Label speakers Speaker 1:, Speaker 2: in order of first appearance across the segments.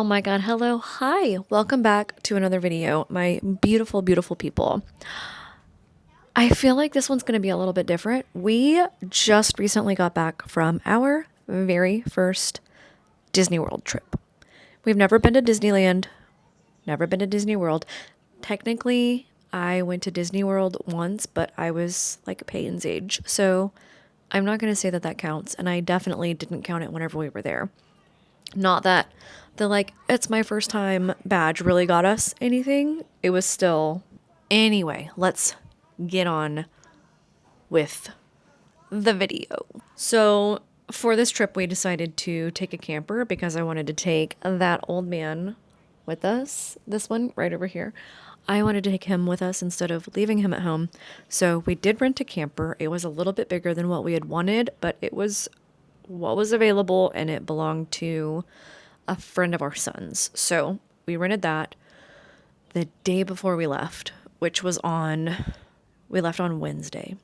Speaker 1: Oh my god, hello, hi, welcome back to another video, my beautiful, beautiful people. I feel like this one's going to be a little bit different. We just recently got back from our very first Disney World trip. We've never been to Disneyland, never been to Disney World. Technically, I went to Disney World once, but I was like Peyton's age, so I'm not going to say that that counts, and I definitely didn't count it whenever we were there. Not that the like, it's my first time badge really got us anything. It was still. Anyway, let's get on with the video. So, for this trip, we decided to take a camper because I wanted to take that old man with us. This one right over here. I wanted to take him with us instead of leaving him at home. So, we did rent a camper. It was a little bit bigger than what we had wanted, but it was what was available and it belonged to a friend of our son's. So we rented that the day before we left, which was we left on Wednesday.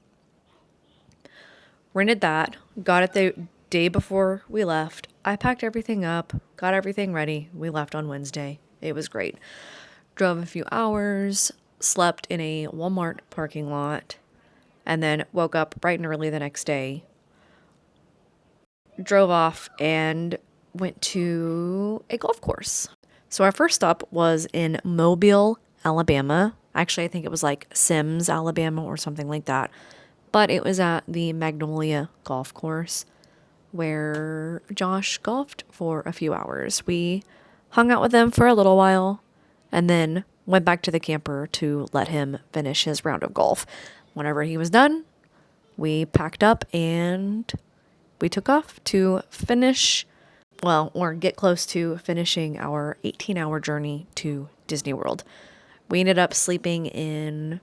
Speaker 1: Rented that, got it the day before we left. I packed everything up, got everything ready. We left on Wednesday. It was great. Drove a few hours, slept in a Walmart parking lot, and then woke up bright and early the next day. Drove off and went to a golf course. So our first stop was in Mobile, Alabama. Actually, I think it was like Sims, Alabama or something like that. But it was at the Magnolia Golf Course where Josh golfed for a few hours. We hung out with him for a little while and then went back to the camper to let him finish his round of golf. Whenever he was done, we packed up and we took off to finish, well, or get close to finishing our 18-hour journey to Disney World. We ended up sleeping in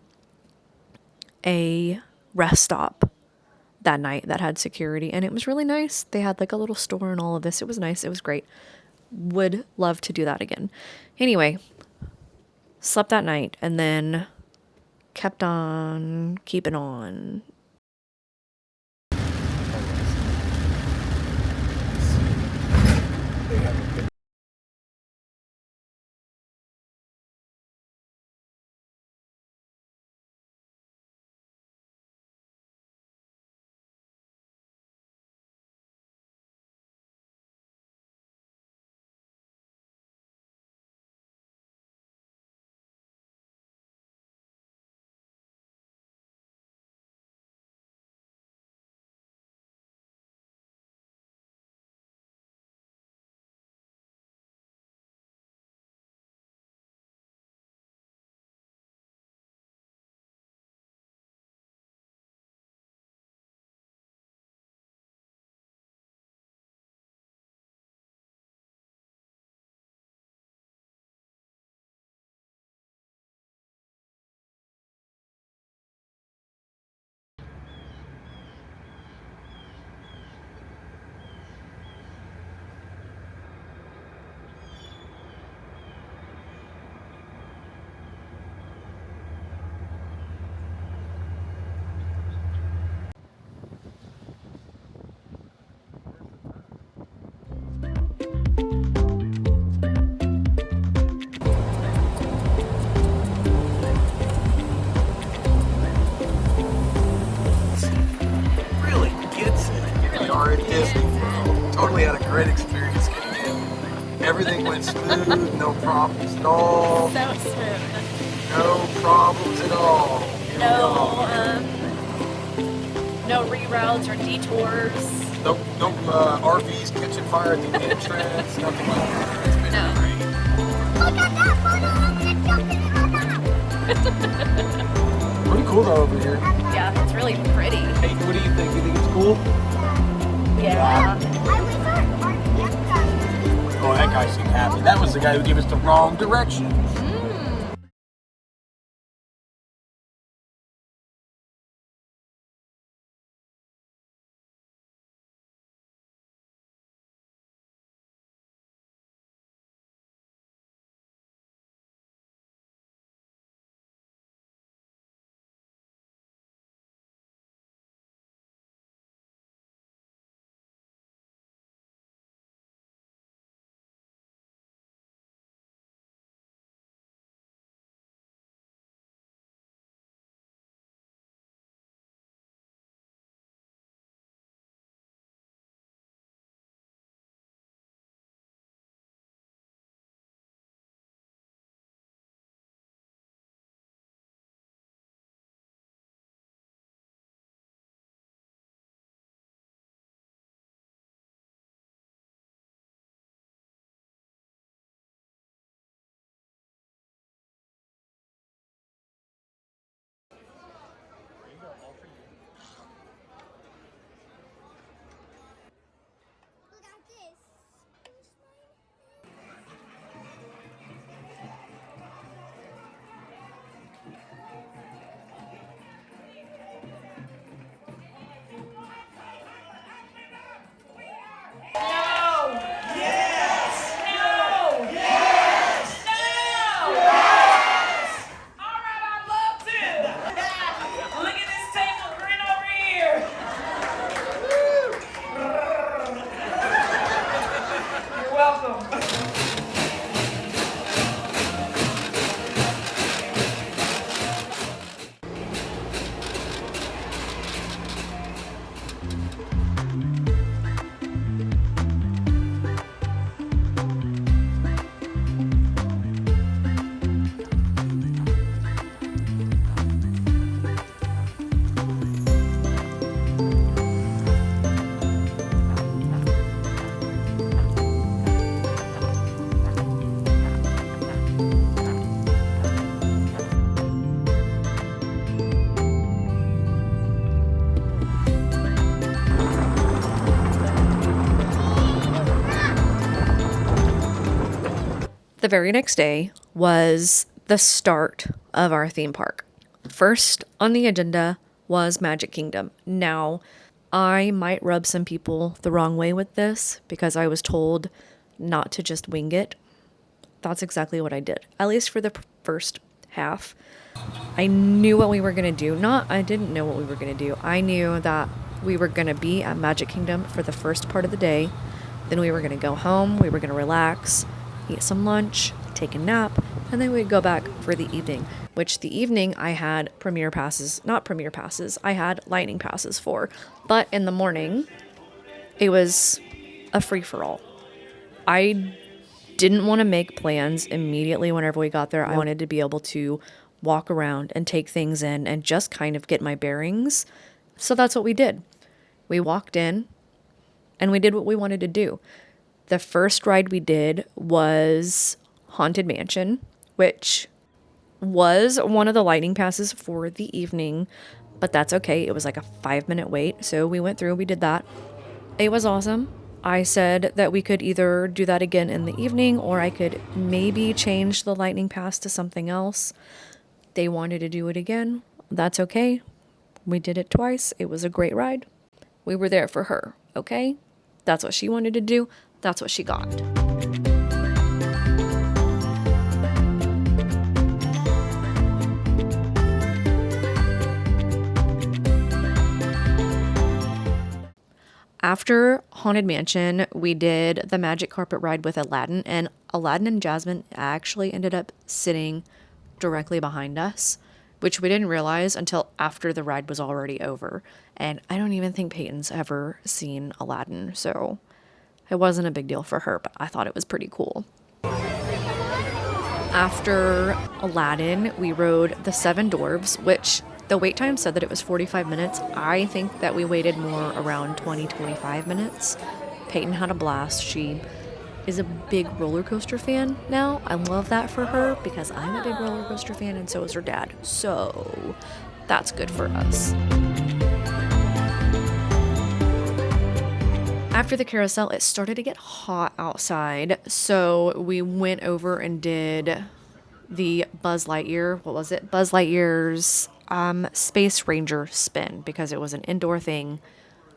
Speaker 1: a rest stop that night that had security, and it was really nice. They had like a little store and all of this. It was nice. It was great. Would love to do that again. Anyway, slept that night and then kept on keeping on.
Speaker 2: Really gets it. Here we are at Disney World. Totally had a great experience getting in. Everything went smooth, no problems at all.
Speaker 3: So smooth.
Speaker 2: No problems at all. Here we
Speaker 3: No,
Speaker 2: are.
Speaker 3: no reroutes or detours.
Speaker 2: No RVs catching fire at the entrance, nothing like that. It's been
Speaker 3: No.
Speaker 2: great. Pretty cool though over here.
Speaker 3: Yeah, it's really pretty.
Speaker 2: Hey, what do you think? You think it's cool?
Speaker 3: Yeah.
Speaker 2: Oh, that guy seemed happy. That was the guy who gave us the wrong direction.
Speaker 1: The very next day was the start of our theme park. First on the agenda was Magic Kingdom. Now, I might rub some people the wrong way with this because I was told not to just wing it. That's exactly what I did, at least for the first half. I knew what we were going to do. I didn't know what we were going to do. I knew that we were going to be at Magic Kingdom for the first part of the day. Then we were going to go home. We were going to relax, eat some lunch, take a nap, and then we'd go back for the evening, which the evening I had I had lightning passes for. But in the morning, it was a free-for-all. I didn't want to make plans immediately whenever we got there. I wanted to be able to walk around and take things in and just kind of get my bearings. So that's what we did. We walked in and we did what we wanted to do. The first ride we did was Haunted Mansion, which was one of the lightning passes for the evening, but that's okay. It was like a 5-minute wait. So we went through, we did that. It was awesome. I said that we could either do that again in the evening or I could maybe change the lightning pass to something else. They wanted to do it again. That's okay. We did it twice. It was a great ride. We were there for her, okay? That's what she wanted to do. That's what she got. After Haunted Mansion, we did the Magic Carpet ride with Aladdin, and Aladdin and Jasmine actually ended up sitting directly behind us, which we didn't realize until after the ride was already over. And I don't even think Peyton's ever seen Aladdin, so it wasn't a big deal for her, but I thought it was pretty cool. After Aladdin, we rode the Seven Dwarfs, which the wait time said that it was 45 minutes. I think that we waited more around 20-25 minutes. Peyton had a blast. She is a big roller coaster fan now. I love that for her because I'm a big roller coaster fan and so is her dad. So that's good for us. After the carousel, it started to get hot outside. So we went over and did the Buzz Lightyear. What was it? Buzz Lightyear's Space Ranger spin because it was an indoor thing.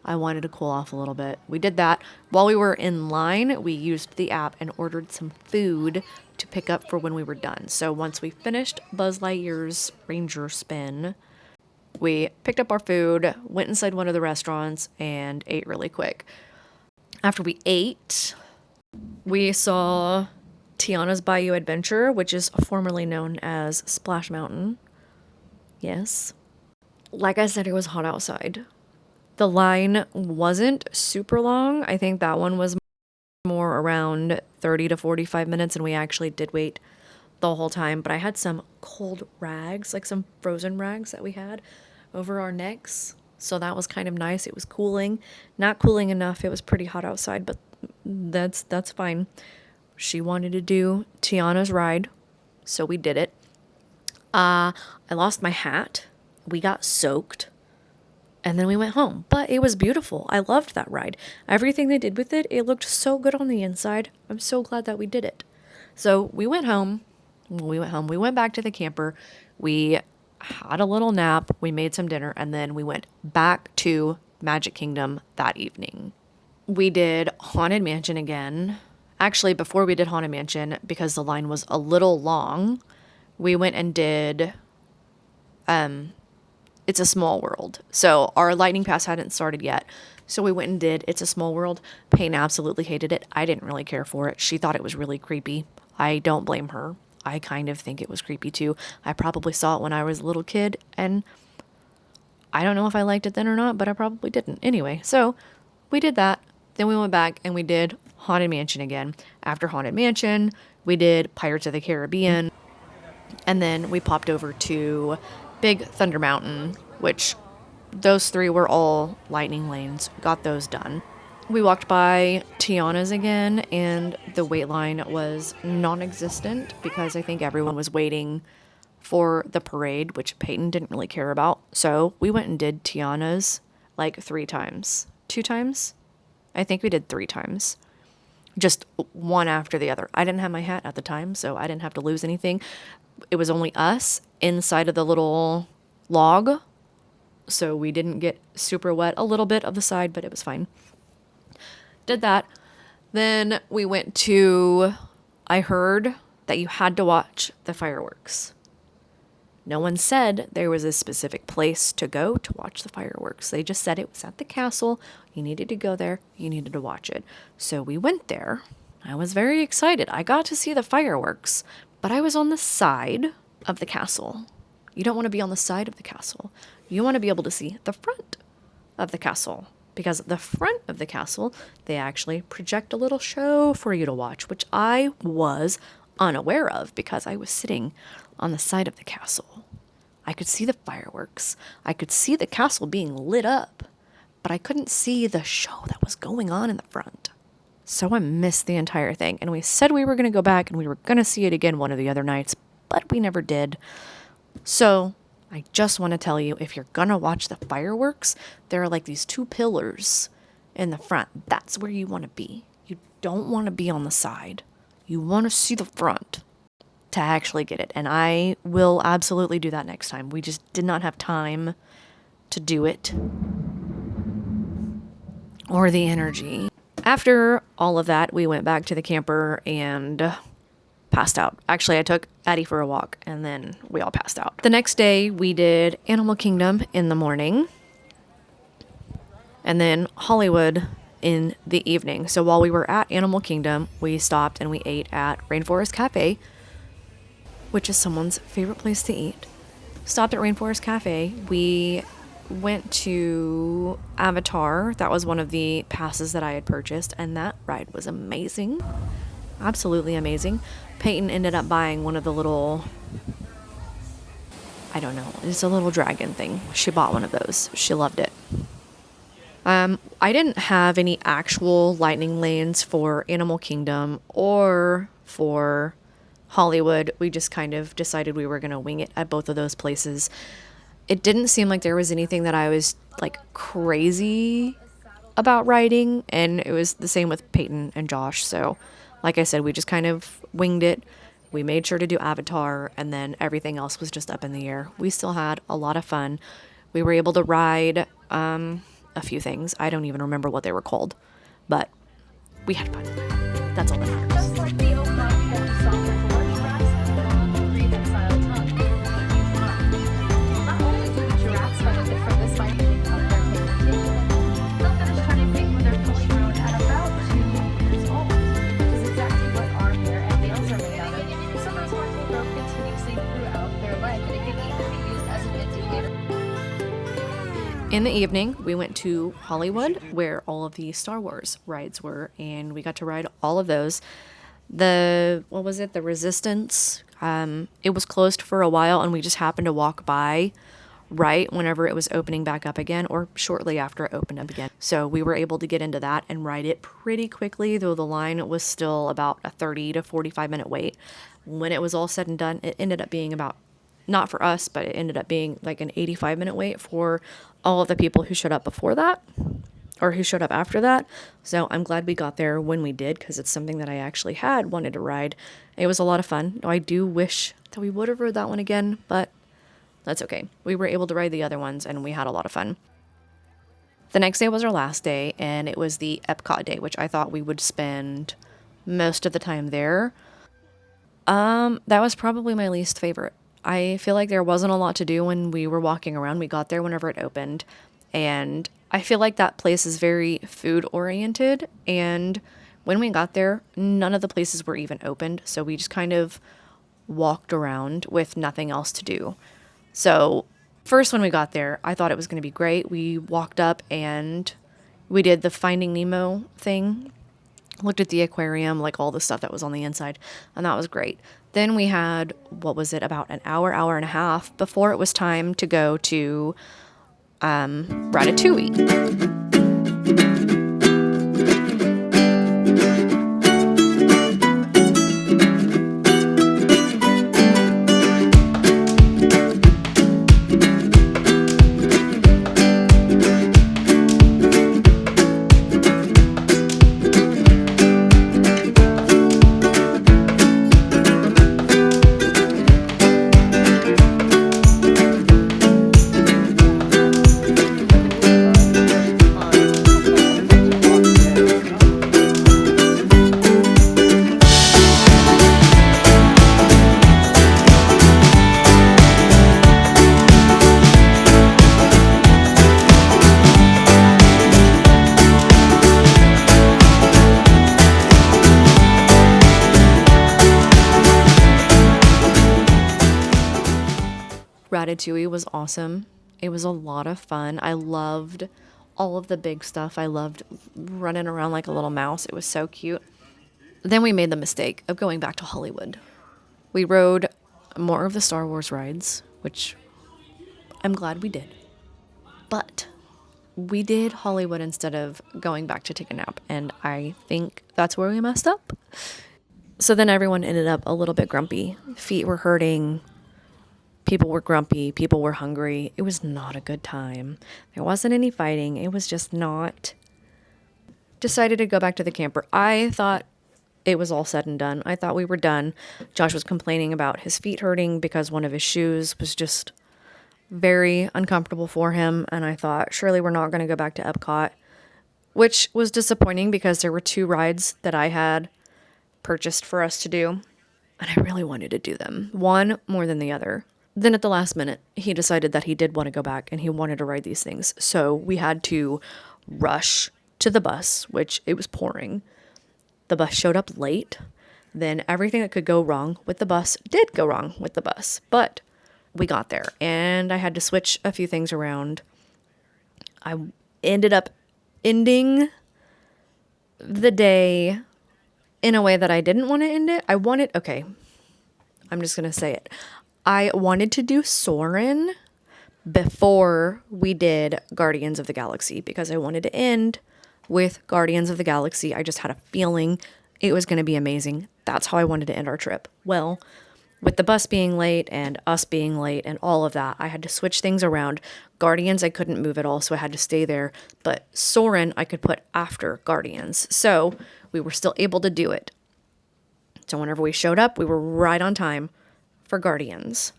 Speaker 1: I wanted to cool off a little bit. We did that. While we were in line, we used the app and ordered some food to pick up for when we were done. So once we finished Buzz Lightyear's Ranger spin, we picked up our food, went inside one of the restaurants, and ate really quick. After we ate, we saw Tiana's Bayou Adventure, which is formerly known as Splash Mountain. Yes. Like I said, it was hot outside. The line wasn't super long. I think that one was more around 30 to 45 minutes, and we actually did wait the whole time. But I had some cold rags, like some frozen rags that we had over our necks. So that was kind of nice. It was cooling. Not cooling enough. It was pretty hot outside, but that's fine. She wanted to do Tiana's ride, so we did it. I lost my hat. We got soaked. And then we went home. But it was beautiful. I loved that ride. Everything they did with it, it looked so good on the inside. I'm so glad that we did it. So we went home. We went back to the camper. We had a little nap. We made some dinner. And then we went back to Magic Kingdom that evening. We did Haunted Mansion again. Actually, before we did Haunted Mansion, because the line was a little long, we went and did It's a Small World. So our Lightning Pass hadn't started yet. So we went and did It's a Small World. Payne absolutely hated it. I didn't really care for it. She thought it was really creepy. I don't blame her. I kind of think it was creepy too. I probably saw it when I was a little kid, and I don't know if I liked it then or not, but I probably didn't. Anyway, so we did that. Then we went back and we did Haunted Mansion again. After Haunted Mansion, we did Pirates of the Caribbean. And then we popped over to Big Thunder Mountain, which those three were all lightning lanes. Got those done. We walked by Tiana's again, and the wait line was non-existent because I think everyone was waiting for the parade, which Peyton didn't really care about. So we went and did Tiana's like 3 times. 2 times? I think we did 3 times. just one after the other. I didn't have my hat at the time, so I didn't have to lose anything. It was only us inside of the little log, so we didn't get super wet. A little bit of the side, but it was fine. Did that. Then we went to, I heard that you had to watch the fireworks. No one said there was a specific place to go to watch the fireworks. They just said it was at the castle. You needed to go there. You needed to watch it. So we went there. I was very excited. I got to see the fireworks, but I was on the side of the castle. You don't want to be on the side of the castle. You want to be able to see the front of the castle, because the front of the castle, they actually project a little show for you to watch, which I was unaware of because I was sitting on the side of the castle. I could see the fireworks. I could see the castle being lit up, but I couldn't see the show that was going on in the front. So I missed the entire thing, and we said we were going to go back and we were going to see it again one of the other nights, but we never did. So I just want to tell you, if you're going to watch the fireworks, there are like these two pillars in the front. That's where you want to be. You don't want to be on the side. You want to see the front to actually get it. And I will absolutely do that next time. We just did not have time to do it, or the energy. After all of that, we went back to the camper and passed out. Actually, I took Addie for a walk and then we all passed out. The next day, we did Animal Kingdom in the morning and then Hollywood in the evening. So while we were at Animal Kingdom, we stopped and we ate at Rainforest Cafe, which is someone's favorite place to eat. Stopped at Rainforest Cafe. We went to Avatar. That was one of the passes that I had purchased, and that ride was amazing. Absolutely amazing. Peyton ended up buying one of the little, I don't know, it's a little dragon thing. She bought one of those. She loved it. I didn't have any actual lightning lanes for Animal Kingdom or for Hollywood. We just kind of decided we were going to wing it at both of those places. It didn't seem like there was anything that I was like crazy about riding, and it was the same with Peyton and Josh. So like I said, we just kind of winged it. We made sure to do Avatar, and then everything else was just up in the air. We still had a lot of fun. We were able to ride a few things. I don't even remember what they were called, but we had fun. That's all that matters.
Speaker 4: Just like the old Montana song before, giraffes have a long, breathing-style tongue. Not only do giraffes benefit from this by eating up their communication, they'll finish turning pink when they're fully grown at about 2 years old, which is exactly what our hair and nails are made out of. So those horns will grow continuously throughout their life, and it can even be used as an indicator.
Speaker 1: In the evening, we went to Hollywood, where all of the Star Wars rides were, and we got to ride all of those. The Resistance, it was closed for a while, and we just happened to walk by right whenever it was opening back up again, or shortly after it opened up again. So we were able to get into that and ride it pretty quickly, though the line was still about a 30 to 45 minute wait. When it was all said and done, it ended up being about, not for us, but it ended up being like an 85-minute wait for all of the people who showed up before that, or who showed up after that. So I'm glad we got there when we did, because it's something that I actually had wanted to ride. It was a lot of fun. I do wish that we would have rode that one again, but that's okay. We were able to ride the other ones, and we had a lot of fun. The next day was our last day, and it was the Epcot day, which I thought we would spend most of the time there. That was probably my least favorite. I feel like there wasn't a lot to do when we were walking around. We got there whenever it opened, and I feel like that place is very food oriented, and when we got there, none of the places were even opened, so we just kind of walked around with nothing else to do. So first, when we got there, I thought it was going to be great. We walked up and we did the Finding Nemo thing, looked at the aquarium, like all the stuff that was on the inside, and that was great. Then we had, about an hour and a half before it was time to go to Ratatouille. Ratatouille was awesome. It was a lot of fun. I loved all of the big stuff. I loved running around like a little mouse. It was so cute. Then we made the mistake of going back to Hollywood. We rode more of the Star Wars rides, which I'm glad we did. But we did Hollywood instead of going back to take a nap, and I think that's where we messed up. So then everyone ended up a little bit grumpy. Feet were hurting. People were grumpy. People were hungry. It was not a good time. There wasn't any fighting. It was just not. Decided to go back to the camper. I thought it was all said and done. I thought we were done. Josh was complaining about his feet hurting because one of his shoes was just very uncomfortable for him. And I thought, surely we're not going to go back to Epcot, which was disappointing because there were 2 rides that I had purchased for us to do. And I really wanted to do them. One more than the other. Then at the last minute, he decided that he did want to go back and he wanted to ride these things. So we had to rush to the bus, which it was pouring. The bus showed up late. Then everything that could go wrong with the bus did go wrong with the bus. But we got there and I had to switch a few things around. I ended up ending the day in a way that I didn't want to end it. I'm just going to say it. I wanted to do Soarin' before we did Guardians of the Galaxy because I wanted to end with Guardians of the Galaxy. I just had a feeling it was going to be amazing. That's how I wanted to end our trip. Well, with the bus being late and us being late and all of that, I had to switch things around. Guardians, I couldn't move at all, so I had to stay there. But Soarin', I could put after Guardians. So we were still able to do it. So whenever we showed up, we were right on time for Guardians.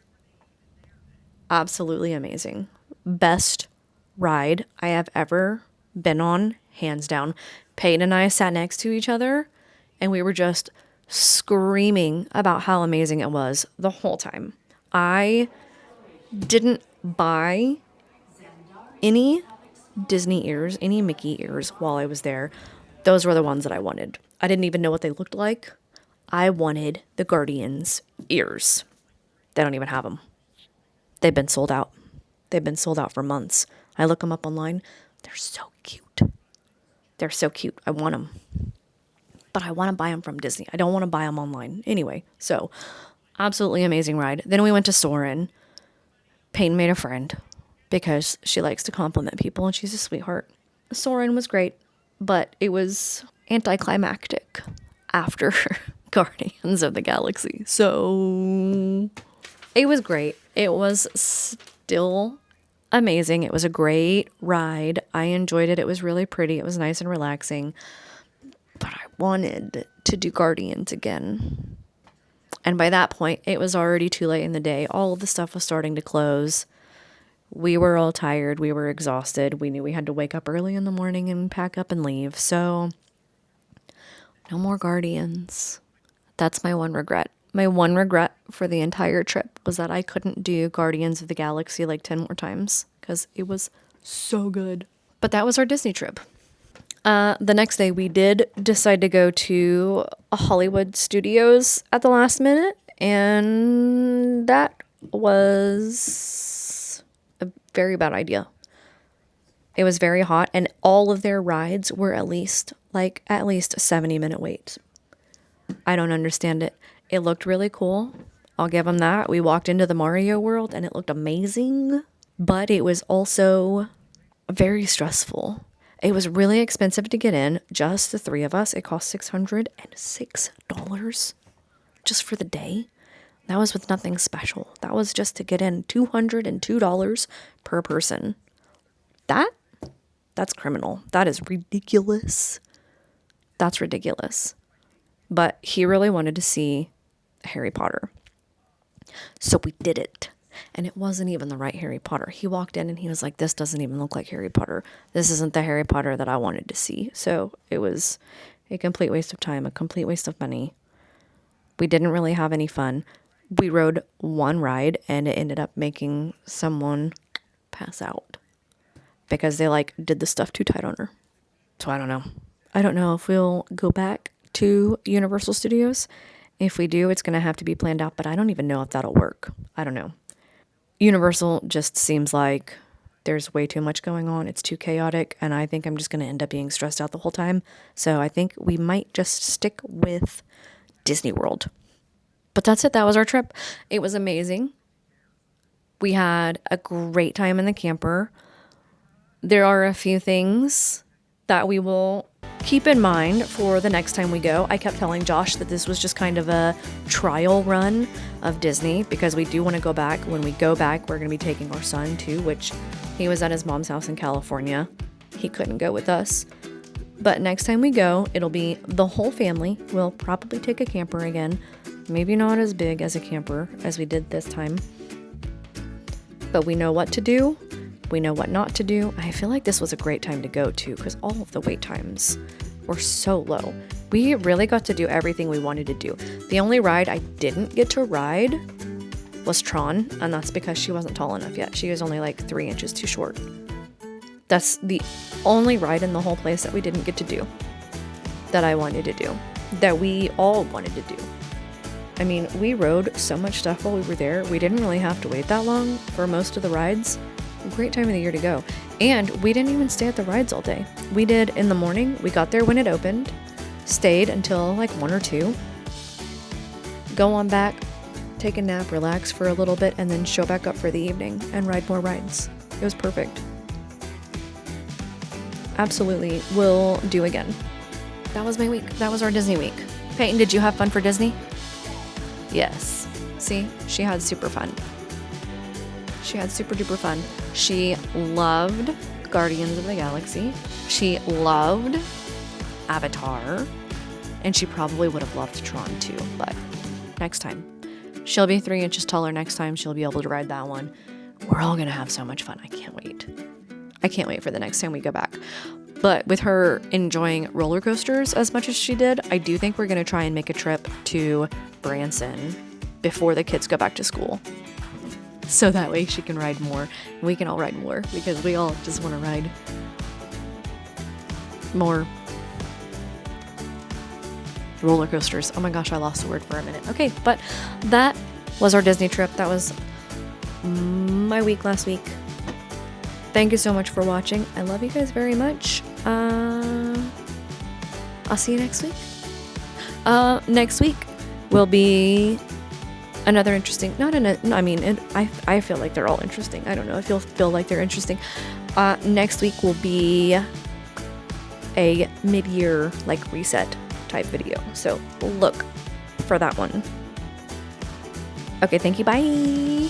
Speaker 1: Absolutely amazing. Best ride I have ever been on, hands down. Peyton and I sat next to each other and we were just screaming about how amazing it was the whole time. I didn't buy any Disney ears, any Mickey ears while I was there. Those were the ones that I wanted. I didn't even know what they looked like. I wanted the Guardians ears. They don't even have them. They've been sold out. They've been sold out for months. I look them up online. They're so cute. They're so cute. I want them. But I want to buy them from Disney. I don't want to buy them online. Anyway, so absolutely amazing ride. Then we went to Soarin'. Peyton made a friend because she likes to compliment people and she's a sweetheart. Soarin' was great, but it was anticlimactic after Guardians of the Galaxy. So it was great. It was still amazing. It was a great ride. I enjoyed it. It was really pretty. It was nice and relaxing. But I wanted to do Guardians again. And by that point, it was already too late in the day. All of the stuff was starting to close. We were all tired. We were exhausted. We knew we had to wake up early in the morning and pack up and leave. So no more Guardians. That's my one regret. My one regret for the entire trip was that I couldn't do Guardians of the Galaxy like 10 more times because it was so good. But that was our Disney trip. The next day we did decide to go to Hollywood Studios at the last minute, and that was a very bad idea. It was very hot, and all of their rides were at least 70-minute waits. I don't understand it. It looked really cool. I'll give them that. We walked into the Mario world and it looked amazing, but it was also very stressful. It was really expensive to get in, just the 3 of us. It cost $606 just for the day. That was with nothing special. That was just to get in, $202 per person. That's criminal. That is ridiculous. That's ridiculous. But he really wanted to see Harry Potter. So we did it. And it wasn't even the right Harry Potter. He walked in and he was like, this doesn't even look like Harry Potter. This isn't the Harry Potter that I wanted to see. So it was a complete waste of time, a complete waste of money. We didn't really have any fun. We rode one ride and it ended up making someone pass out because they did the stuff too tight on her. So I don't know. I don't know if we'll go back to Universal Studios. If we do, it's going to have to be planned out, but I don't even know if that'll work. I don't know. Universal just seems like there's way too much going on. It's too chaotic, and I think I'm just going to end up being stressed out the whole time. So I think we might just stick with Disney World. But that's it. That was our trip. It was amazing. We had a great time in the camper. There are a few things that we will keep in mind for the next time we go. I kept telling Josh that this was just kind of a trial run of Disney because we do want to go back. When we go back, we're going to be taking our son too, which he was at his mom's house in California. He couldn't go with us. But next time we go, it'll be the whole family. We'll probably take a camper again. Maybe not as big as a camper as we did this time. But we know what to do. We know what not to do. I feel like this was a great time to go to because all of the wait times were so low. We really got to do everything we wanted to do. The only ride I didn't get to ride was Tron, and that's because she wasn't tall enough yet. She was only like 3 inches too short. That's the only ride in the whole place that we didn't get to do, that I wanted to do, that we all wanted to do. I mean, we rode so much stuff while we were there. We didn't really have to wait that long for most of the rides. Great time of the year to go. And we didn't even stay at the rides all day. We did in the morning. We got there when it opened, stayed until like 1 or 2, go on back, take a nap, relax for a little bit, and then show back up for the evening and ride more rides. It was perfect. Absolutely will do again. That was my week. That was our Disney week. Peyton, did you have fun for Disney? Yes. See, she had super fun. She had super duper fun. She loved Guardians of the Galaxy. She loved Avatar. And she probably would have loved Tron too, but next time. She'll be 3 inches taller next time. She'll be able to ride that one. We're all going to have so much fun. I can't wait. I can't wait for the next time we go back. But with her enjoying roller coasters as much as she did, I do think we're going to try and make a trip to Branson before the kids go back to school. So that way she can ride more. And we can all ride more because we all just want to ride more roller coasters. Oh my gosh, I lost the word for a minute. Okay, but that was our Disney trip. That was my week last week. Thank you so much for watching. I love you guys very much. I'll see you next week. Next week will be another interesting, I feel like they're all interesting. I don't know if you'll feel like they're interesting. Next week will be a mid-year like reset type video. So look for that one. Okay, thank you. Bye.